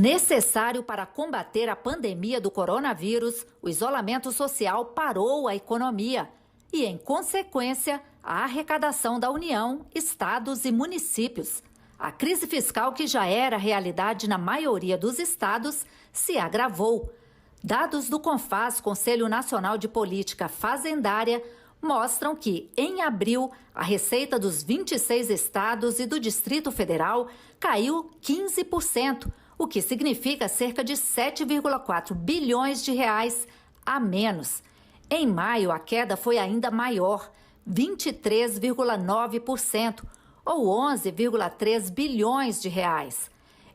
Necessário para combater a pandemia do coronavírus, o isolamento social parou a economia e, em consequência, a arrecadação da União, estados e municípios. A crise fiscal, que já era realidade na maioria dos estados, se agravou. Dados do CONFAZ, Conselho Nacional de Política Fazendária, mostram que, em abril, a receita dos 26 estados e do Distrito Federal caiu 15%, o que significa cerca de 7,4 bilhões de reais a menos. Em maio, a queda foi ainda maior, 23,9%, ou 11,3 bilhões de reais.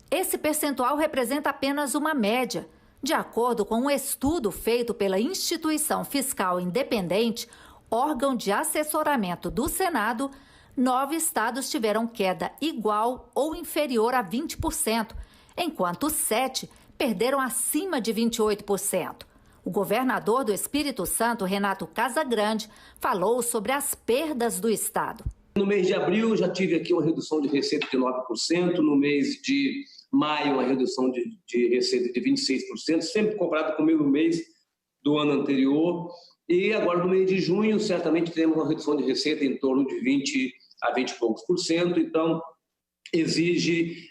Esse percentual representa apenas uma média. De acordo com um estudo feito pela Instituição Fiscal Independente, órgão de assessoramento do Senado, 9 estados tiveram queda igual ou inferior a 20%, enquanto 7 perderam acima de 28%. O governador do Espírito Santo, Renato Casagrande, falou sobre as perdas do estado. No mês de abril, já tive aqui uma redução de receita de 9%, no mês de maio, uma redução de receita de 26%, sempre comparado com o mesmo mês do ano anterior. E agora, no mês de junho, certamente teremos uma redução de receita em torno de 20 a 20 e poucos por cento. Então, exige,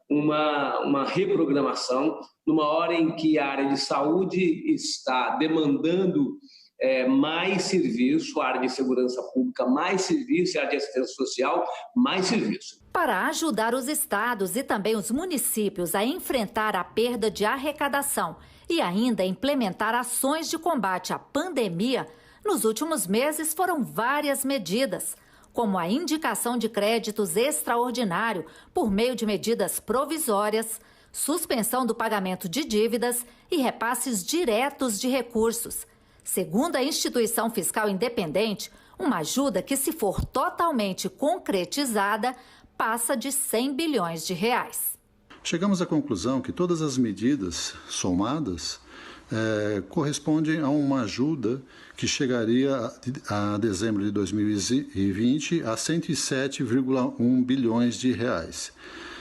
uma reprogramação, numa hora em que a área de saúde está demandando mais serviço, a área de segurança pública mais serviço, a área de assistência social mais serviço. Para ajudar os estados e também os municípios a enfrentar a perda de arrecadação e ainda implementar ações de combate à pandemia, nos últimos meses foram várias medidas, como a indicação de créditos extraordinário por meio de medidas provisórias, suspensão do pagamento de dívidas e repasses diretos de recursos. Segundo a Instituição Fiscal Independente, uma ajuda que, se for totalmente concretizada, passa de 100 bilhões de reais. Chegamos à conclusão que todas as medidas somadas correspondem a uma ajuda que chegaria a dezembro de 2020 a 107,1 bilhões de reais.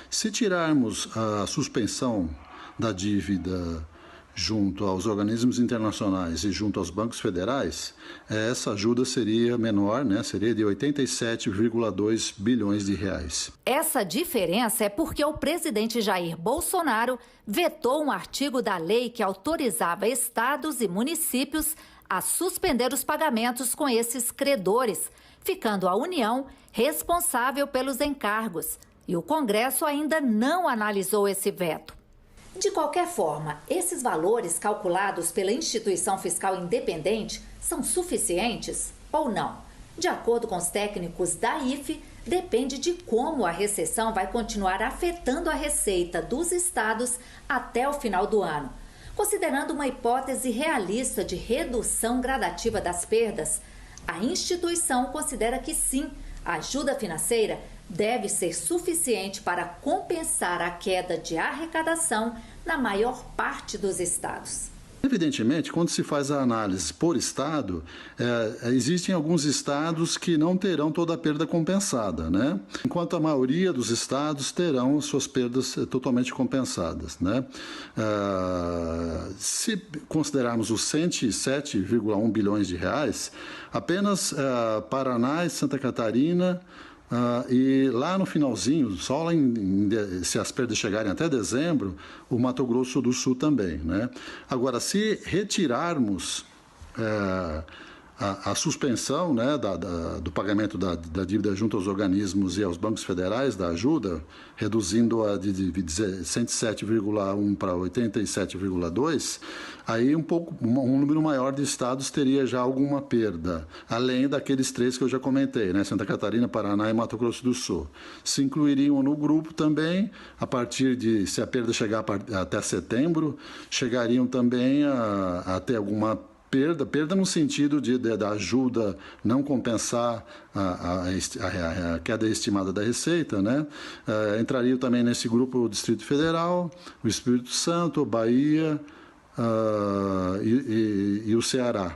Se tirarmos a suspensão da dívida junto aos organismos internacionais e junto aos bancos federais, essa ajuda seria menor, seria de 87,2 bilhões de reais. Essa diferença é porque o presidente Jair Bolsonaro vetou um artigo da lei que autorizava estados e municípios a suspender os pagamentos com esses credores, ficando a União responsável pelos encargos. E o Congresso ainda não analisou esse veto. De qualquer forma, esses valores calculados pela Instituição Fiscal Independente são suficientes ou não? De acordo com os técnicos da IFE, depende de como a recessão vai continuar afetando a receita dos estados até o final do ano. Considerando uma hipótese realista de redução gradativa das perdas, a instituição considera que sim, a ajuda financeira deve ser suficiente para compensar a queda de arrecadação na maior parte dos estados. Evidentemente, quando se faz a análise por estado, existem alguns estados que não terão toda a perda compensada, enquanto a maioria dos estados terão suas perdas totalmente compensadas. Se considerarmos os 107,1 bilhões de reais, apenas Paraná e Santa Catarina, e lá no finalzinho, só se as perdas chegarem até dezembro, o Mato Grosso do Sul também. Agora, se retirarmos a suspensão do pagamento da dívida junto aos organismos e aos bancos federais da ajuda, reduzindo-a de 107,1 para 87,2, aí um número maior de estados teria já alguma perda, além daqueles 3 que eu já comentei, Santa Catarina, Paraná e Mato Grosso do Sul. Se incluiriam no grupo também, a partir de, se a perda chegar até setembro, chegariam também a ter alguma perda no sentido da ajuda não compensar a queda estimada da receita, entrariam também nesse grupo o Distrito Federal, o Espírito Santo, Bahia e o Ceará.